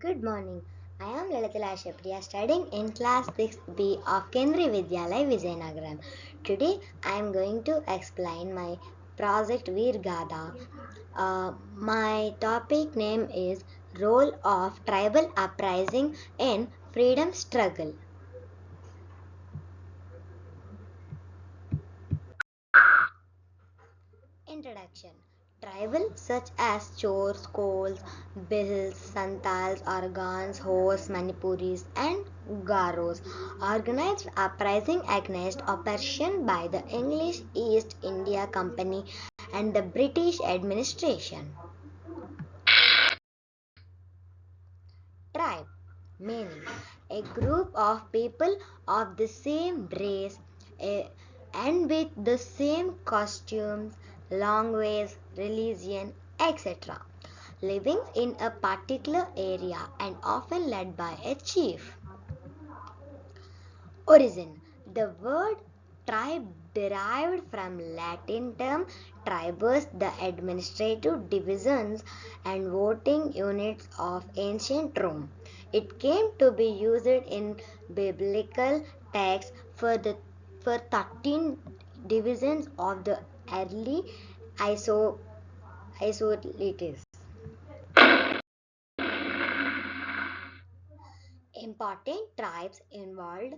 Good morning. I am Lalitala Shapriya studying in class 6B of Kendriya Vidyalaya Vijayanagaram. Today I am going to explain my project Veer Gada. My topic name is Role of Tribal Uprising in Freedom Struggle. Introduction. Tribal such as Chors, Kols, Bhils, Santals, Argans, Hos, Manipuris, and Garos organized uprising against oppression by the English East India Company and the British administration. Tribe meaning a group of people of the same race and with the same costumes, language, religion, etc. living in a particular area and often led by a chief. Origin. The word tribe derived from Latin term tribus, the administrative divisions and voting units of ancient Rome. It came to be used in biblical texts for 13 divisions of the early isolates. Important tribes involved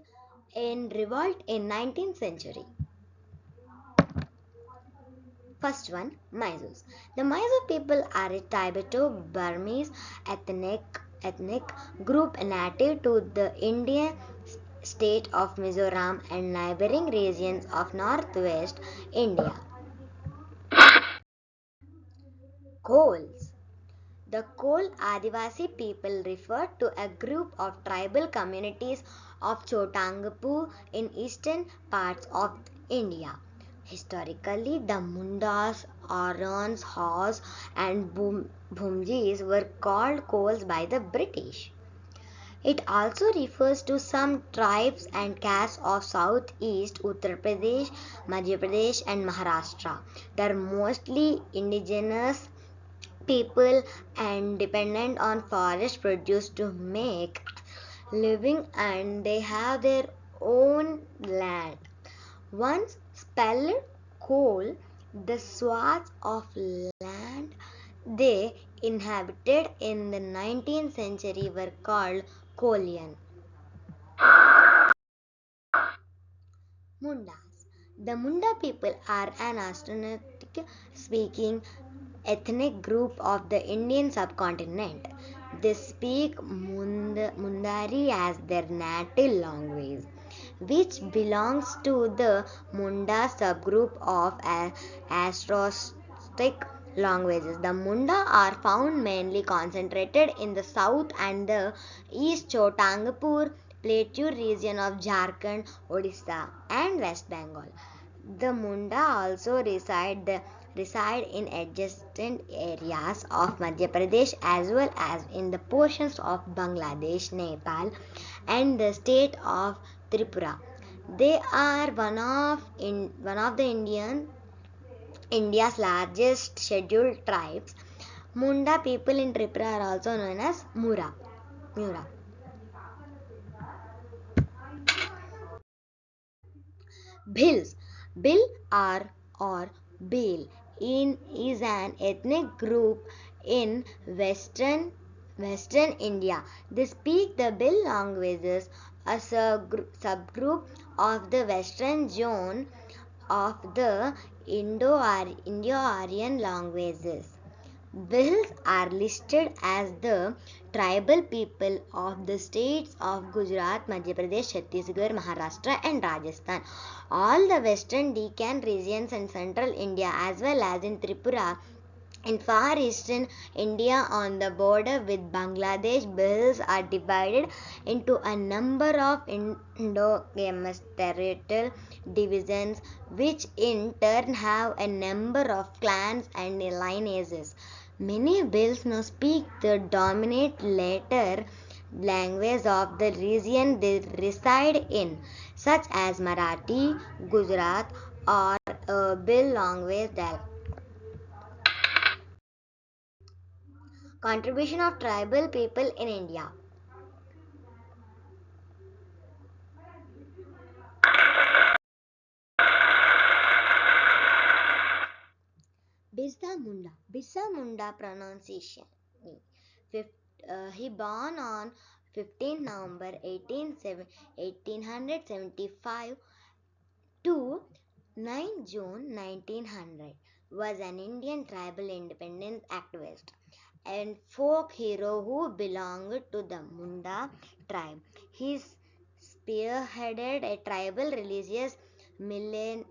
in revolt in 19th century. First one, Mysore. The Mysore people are a Tibeto-Burmese ethnic group native to the Indian state of Mizoram and neighboring regions of northwest India. Kols. The Kol Adivasi people refer to a group of tribal communities of Chotangapur in eastern parts of India. Historically, the Mundas, Aryans, Haus, and Bhumjis were called Kols by the British. It also refers to some tribes and castes of southeast Uttar Pradesh, Madhya Pradesh, and Maharashtra. They are mostly indigenous people and dependent on forest produce to make living, and they have their own land. Once spelled coal, the swaths of land they inhabited in the 19th century were called Kolian. Mundas. The Munda people are an Asiatic speaking ethnic group of the Indian subcontinent. They speak Mundari as their native language, which belongs to the Munda subgroup of Astrostic languages. The Munda are found mainly concentrated in the south and the east Chotangapur Plateau region of Jharkhand, Odisha, and West Bengal. The Munda also reside in adjacent areas of Madhya Pradesh as well as in the portions of Bangladesh, Nepal, and the state of Tripura. They are one of the India's largest scheduled tribes. Munda people in Tripura are also known as Mura. Bhils. Bhil are or Bhil is an ethnic group in Western India. They speak the Bhil languages, a subgroup of the western zone of the Indo-Aryan languages. Bhils are listed as the tribal people of the states of Gujarat, Madhya Pradesh, Chhattisgarh, Maharashtra, and Rajasthan. All the western Deccan regions and central India, as well as in Tripura, in far eastern India on the border with Bangladesh, Bhils are divided into a number of endogamous territorial divisions, which in turn have a number of clans and lineages. Many Bhils now speak the dominant later language of the region they reside in, such as Marathi, Gujarat, or Bhil language. Contribution of tribal people in India. Birsa Munda pronunciation. He born on 15 November 1875 to 9 June 1900, was an Indian tribal independence activist and folk hero who belonged to the Munda tribe. He spearheaded a tribal religious millennium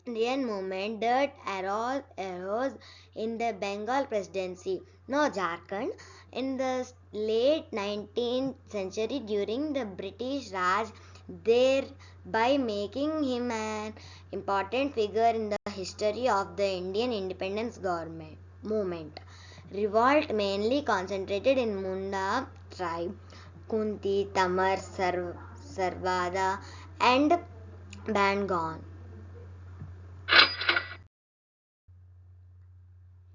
Indian movement that arose in the Bengal Presidency, no Jharkhand, in the late 19th century during the British Raj, thereby making him an important figure in the history of the Indian independence government movement. Revolt mainly concentrated in Munda tribe, Kunti, Tamar, Sarvada, and Bangon.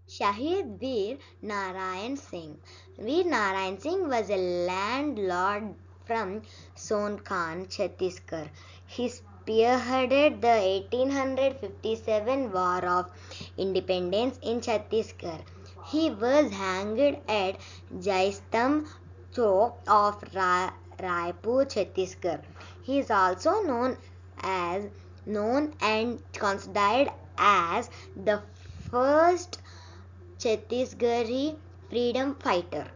Shahid Veer Narayan Singh. Veer Narayan Singh was a landlord from Sonkan, Chhattisgarh. He spearheaded the 1857 War of Independence in Chhattisgarh. He was hanged at Jaistam Chowk of Raipur, Chhattisgarh. He is also known and considered as the first Chhattisgarhi freedom fighter.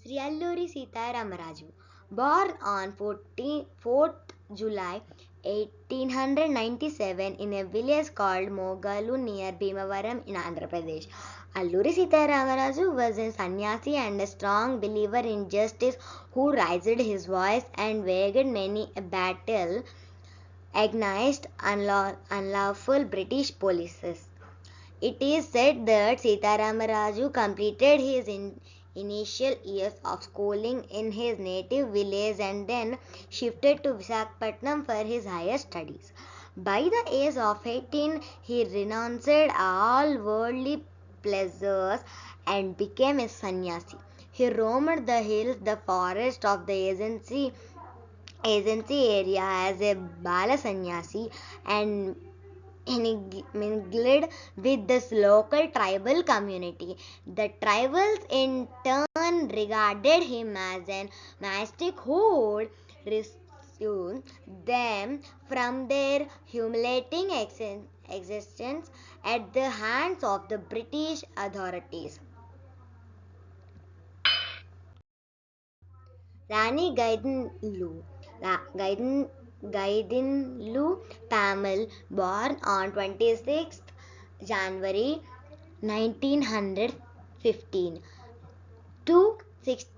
Sri Alluri Sita Ramaraju, born on 4th July 1897 in a village called Mogalu near Bhimavaram in Andhra Pradesh. Alluri Sita Ramaraju was a sannyasi and a strong believer in justice who raised his voice and waged many a battle against unlawful British policies. It is said that Sitaramaraju completed his initial years of schooling in his native village and then shifted to Visakhapatnam for his higher studies. By the age of 18, he renounced all worldly pleasures and became a sannyasi. He roamed the hills, the forest of the agency area as a Bala sannyasi and mingled with this local tribal community. The tribals in turn regarded him as an mystic who would rescue them from their humiliating existence at the hands of the British authorities. Rani Gaidinlu Pamal, born on 26th January 1915 to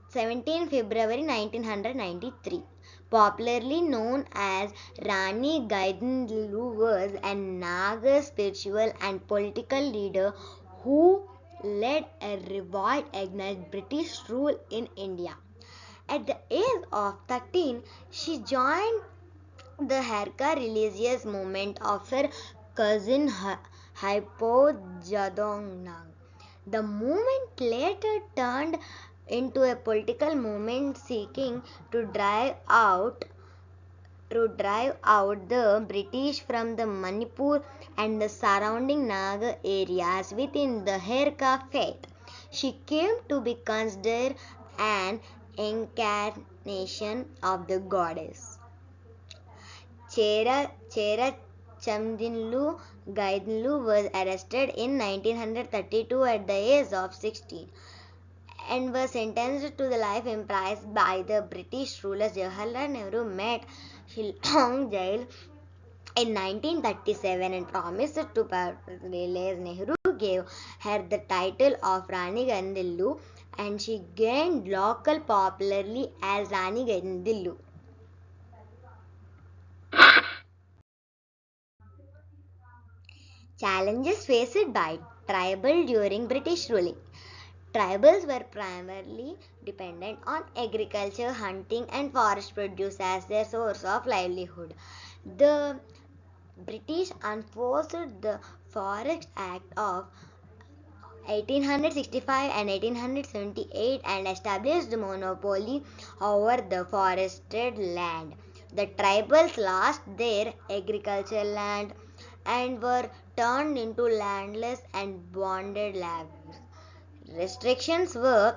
17 February 1993. Popularly known as Rani Gaidinlu, was a Naga spiritual and political leader who led a revolt against British rule in India. At the age of 13, she joined the Herka religious movement of her cousin Hypo Jadongnang. The movement later turned into a political movement seeking to drive out the British from the Manipur and the surrounding Naga areas within the Herka faith. She came to be considered an incarnation of the goddess. Chera Chamdinlu Gaidinlu was arrested in 1932 at the age of 16 and was sentenced to the life imprisonment by the British rulers. Jawaharlal Nehru met Shillong jail in 1937 and promised to release. Nehru gave her the title of Rani Gaidinlu and she gained local popularity as Rani Gaidinlu. Challenges faced by tribal during British ruling. Tribals were primarily dependent on agriculture, hunting, and forest produce as their source of livelihood. The British enforced the Forest Act of 1865 and 1878 and established monopoly over the forested land. The tribals lost their agricultural land and were turned into landless and bonded lands. Restrictions were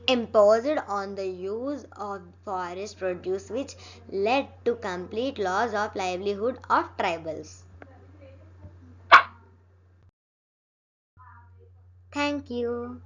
imposed on the use of forest produce which led to complete loss of livelihood of tribals. Thank you.